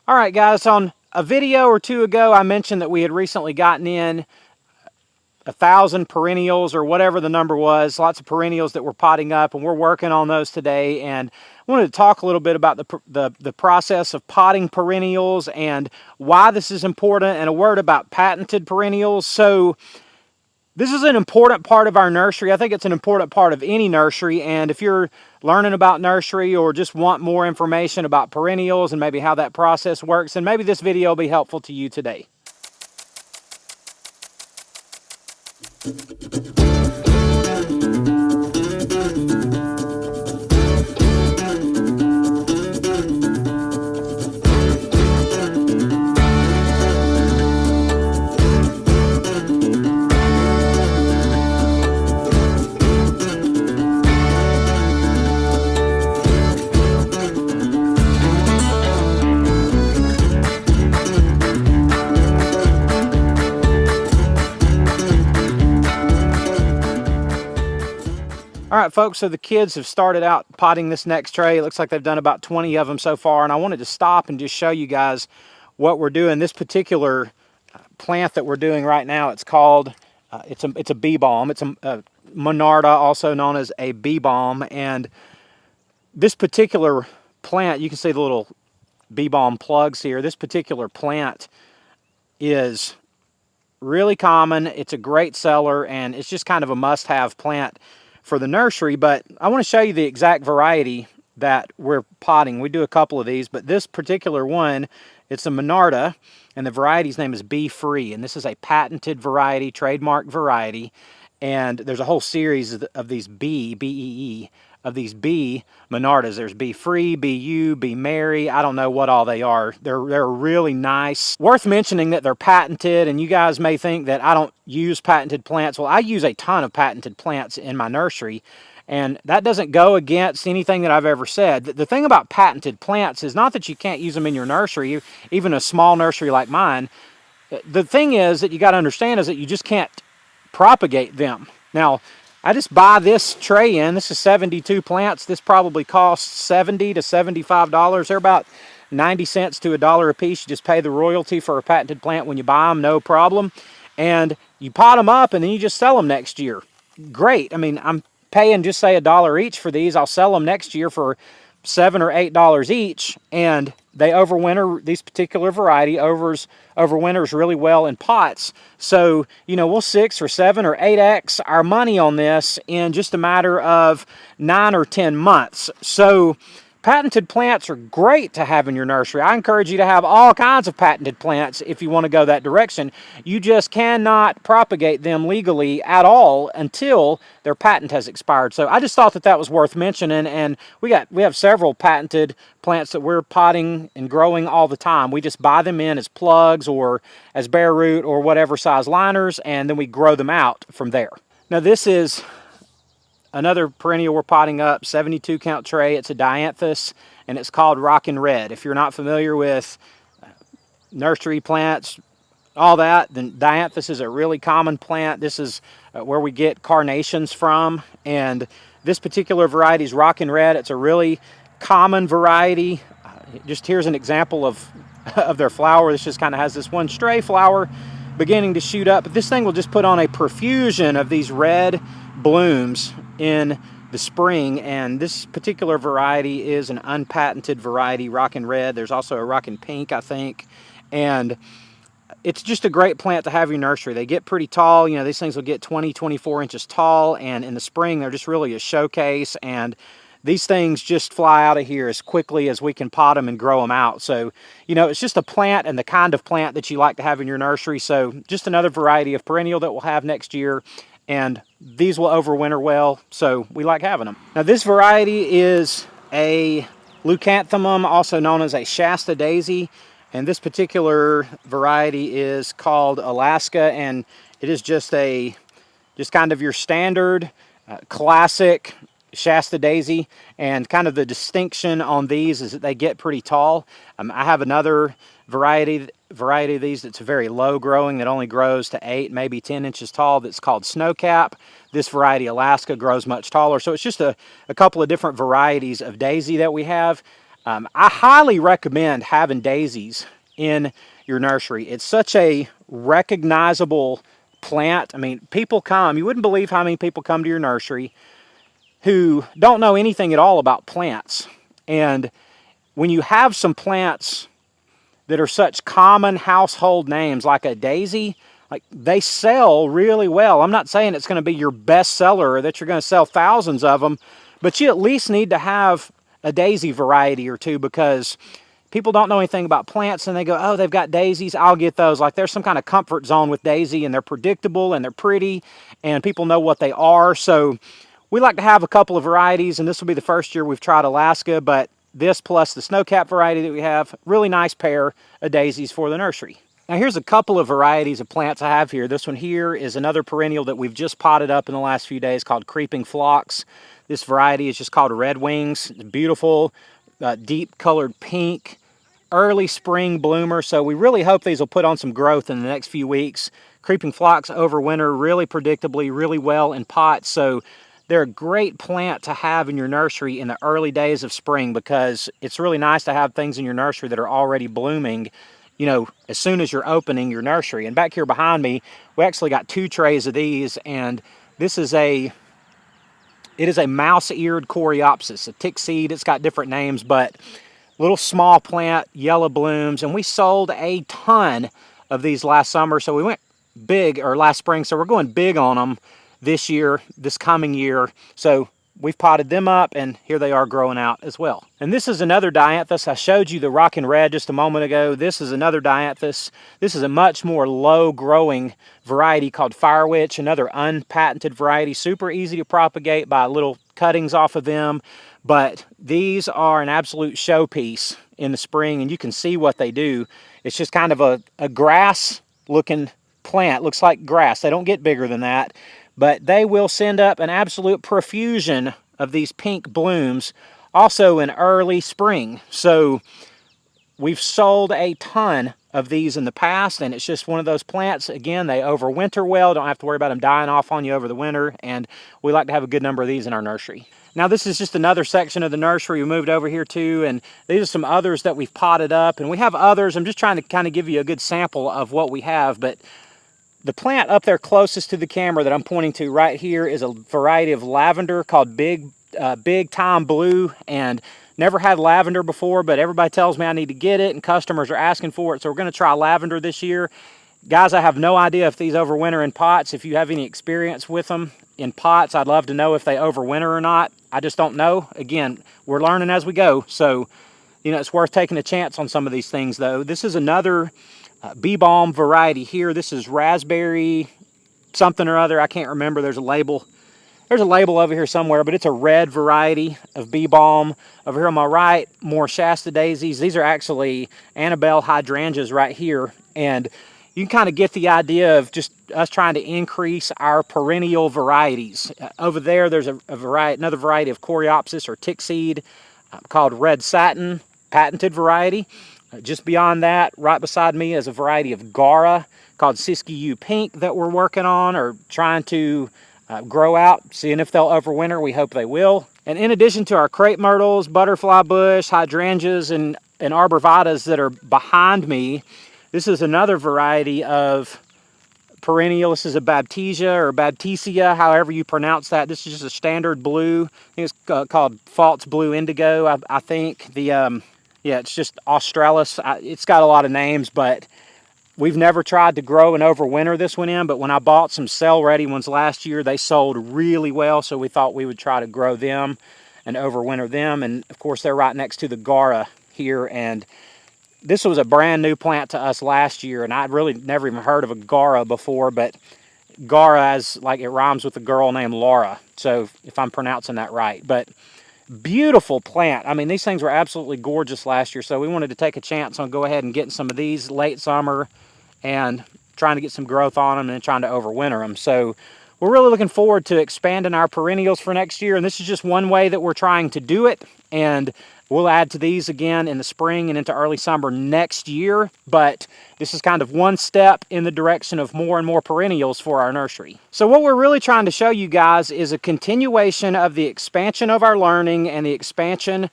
All right, guys, on a video or two ago, I mentioned that we had recently gotten in 1,000 perennials or whatever the number was, lots of perennials that were potting up, and we're working on those today. And I wanted to talk a little bit about the process of potting perennials and why this is important, and a word about patented perennials. So this is an important part of our nursery. I think it's an important part of any nursery, and if you're learning about nursery or just want more information about perennials and maybe how that process works, then maybe this video will be helpful to you today. All right, folks, so the kids have started out potting this next tray. It looks like they've done about 20 of them so far, and I wanted to stop and just show you guys what we're doing. This particular plant that we're doing right now, it's called, it's a bee balm. It's a Monarda, also known as a bee balm, and this particular plant, you can see the little bee balm plugs here. This particular plant is really common. It's a great seller, and it's just kind of a must-have plant for the nursery. But I want to show you the exact variety that we're potting. We do a couple of these, but this particular one, it's a Monarda, and the variety's name is Bee Free, and this is a patented variety, trademark variety. And there's a whole series of these B-E-E, of these bee Monardas. There's Bee Free, Bee You, Bee Merry. I don't know what all they are. They're really nice. Worth mentioning that they're patented, and you guys may think that I don't use patented plants. Well, I use a ton of patented plants in my nursery, and that doesn't go against anything that I've ever said. The thing about patented plants is not that you can't use them in your nursery, even a small nursery like mine. The thing is that you got to understand is that you just can't propagate them. Now, I just buy this tray in. This is 72 plants. This probably costs $70 to $75. They're about 90 cents to $1 a piece. You just pay the royalty for a patented plant when you buy them, no problem. And you pot them up and then you just sell them next year. Great. I mean, I'm paying just say $1 each for these. I'll sell them next year for $7 or $8 each, and they overwinter. This particular variety overwinters really well in pots. So, you know, we'll 6 or 7 or 8x our money on this in just a matter of 9 or 10 months. So patented plants are great to have in your nursery. I encourage you to have all kinds of patented plants if you want to go that direction. You just cannot propagate them legally at all until their patent has expired. So I just thought that that was worth mentioning, and we have several patented plants that we're potting and growing all the time. We just buy them in as plugs or as bare root or whatever size liners, and then we grow them out from there. Now this is another perennial we're potting up, 72 count tray. It's a Dianthus, and it's called Rockin' Red. If you're not familiar with nursery plants, all that, then Dianthus is a really common plant. This is where we get carnations from, and this particular variety is Rockin' Red. It's a really common variety. Just here's an example of their flower. This just kind of has this one stray flower beginning to shoot up, but this thing will just put on a profusion of these red blooms in the spring. And this particular variety is an unpatented variety, Rockin' Red. There's also a Rockin' Pink, I think, and it's just a great plant to have in your nursery. They get pretty tall. You know, these things will get 20, 24 inches tall, and in the spring they're just really a showcase, and these things just fly out of here as quickly as we can pot them and grow them out. So, you know, it's just a plant and the kind of plant that you like to have in your nursery. So just another variety of perennial that we'll have next year, and these will overwinter well, so we like having them. Now this variety is a leucanthemum, also known as a Shasta Daisy, and this particular variety is called Alaska, and it is just kind of your standard classic Shasta Daisy. And kind of the distinction on these is that they get pretty tall. I have another variety of these that's very low growing, that only grows to 8, maybe 10 inches tall, that's called Snowcap. This variety, Alaska, grows much taller. So it's just a couple of different varieties of daisy that we have. I highly recommend having daisies in your nursery. It's such a recognizable plant. I mean, people come, you wouldn't believe how many people come to your nursery who don't know anything at all about plants. And when you have some plants that are such common household names like a daisy, like they sell really well. I'm not saying it's going to be your best seller or that you're going to sell thousands of them, but you at least need to have a daisy variety or two, because people don't know anything about plants and they go, oh, they've got daisies, I'll get those. Like there's some kind of comfort zone with daisy, and they're predictable and they're pretty and people know what they are. So we like to have a couple of varieties, and this will be the first year we've tried Alaska, but this plus the snowcap variety that we have, really nice pair of daisies for the nursery. Now here's a couple of varieties of plants I have here. This one here is another perennial that we've just potted up in the last few days called Creeping Phlox. This variety is just called Red Wings. It's beautiful, deep colored pink, early spring bloomer. So we really hope these will put on some growth in the next few weeks. Creeping Phlox overwinter really predictably, really well in pots. So they're a great plant to have in your nursery in the early days of spring, because it's really nice to have things in your nursery that are already blooming, you know, as soon as you're opening your nursery. And back here behind me, we actually got 2 trays of these, and this is it is a mouse-eared coreopsis, a tick seed. It's got different names, but little small plant, yellow blooms, and we sold a ton of these last summer. So we went big, or last spring, so we're going big on them this year, this coming year. So we've potted them up, and here they are growing out as well. And this is another Dianthus. I showed you the rockin' red just a moment ago. This is another Dianthus. This is a much more low-growing variety called Fire Witch, another unpatented variety, super easy to propagate by little cuttings off of them. But these are an absolute showpiece in the spring, and you can see what they do. It's just kind of a grass-looking plant. Looks like grass. They don't get bigger than that, but they will send up an absolute profusion of these pink blooms also in early spring. So we've sold a ton of these in the past, and it's just one of those plants. Again, they overwinter well. Don't have to worry about them dying off on you over the winter, and we like to have a good number of these in our nursery. Now this is just another section of the nursery we moved over here to, and these are some others that we've potted up, and we have others. I'm just trying to kind of give you a good sample of what we have, but the plant up there closest to the camera that I'm pointing to right here is a variety of lavender called Big Time Blue, and never had lavender before, but everybody tells me I need to get it, and customers are asking for it, so we're going to try lavender this year. Guys, I have no idea if these overwinter in pots. If you have any experience with them in pots, I'd love to know if they overwinter or not. I just don't know. Again, we're learning as we go, so you know, it's worth taking a chance on some of these things, though. This is another bee balm variety here. This is raspberry something or other. I can't remember. There's a label. There's a label over here somewhere, but it's a red variety of bee balm. Over here on my right, more Shasta Daisies. These are actually Annabelle hydrangeas right here, and you can kind of get the idea of just us trying to increase our perennial varieties. Over there, there's another variety of coreopsis or tick seed called Red Satin, patented variety. Just beyond that, right beside me, is a variety of Gara called Siskiyou Pink that we're working on or trying to grow out, seeing if they'll overwinter. We hope they will. And in addition to our crepe myrtles, butterfly bush, hydrangeas, and arborvitas that are behind me, this is another variety of perennial. This is a Baptisia or Baptisia, however you pronounce that. This is just a standard blue. I think it's called False Blue Indigo, I think. Yeah, it's just Australis. It's got a lot of names, but we've never tried to grow and overwinter this one in. But when I bought some sell-ready ones last year, they sold really well, so we thought we would try to grow them and overwinter them. And of course, they're right next to the Gara here. And this was a brand new plant to us last year, and I'd really never even heard of a Gara before. But Gara, as like it rhymes with a girl named Laura, so if I'm pronouncing that right. But beautiful plant. I mean, these things were absolutely gorgeous last year, so we wanted to take a chance on go ahead and getting some of these late summer and trying to get some growth on them and then trying to overwinter them. So we're really looking forward to expanding our perennials for next year, and this is just one way that we're trying to do it. And we'll add to these again in the spring and into early summer next year, but this is kind of one step in the direction of more and more perennials for our nursery. So what we're really trying to show you guys is a continuation of the expansion of our learning and the expansion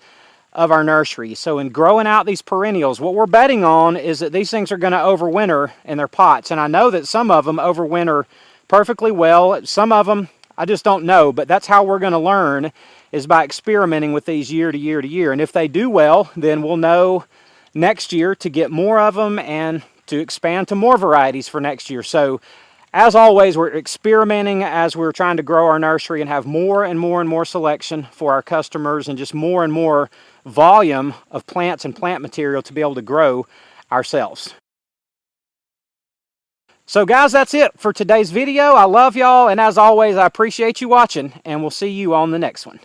of our nursery. So in growing out these perennials, what we're betting on is that these things are going to overwinter in their pots. And I know that some of them overwinter perfectly well. Some of them, I just don't know. But that's how we're going to learn, is by experimenting with these year to year to year. And if they do well, then we'll know next year to get more of them and to expand to more varieties for next year. So as always, we're experimenting as we're trying to grow our nursery and have more and more and more selection for our customers, and just more and more volume of plants and plant material to be able to grow ourselves. So guys, that's it for today's video. I love y'all, and as always, I appreciate you watching, and we'll see you on the next one.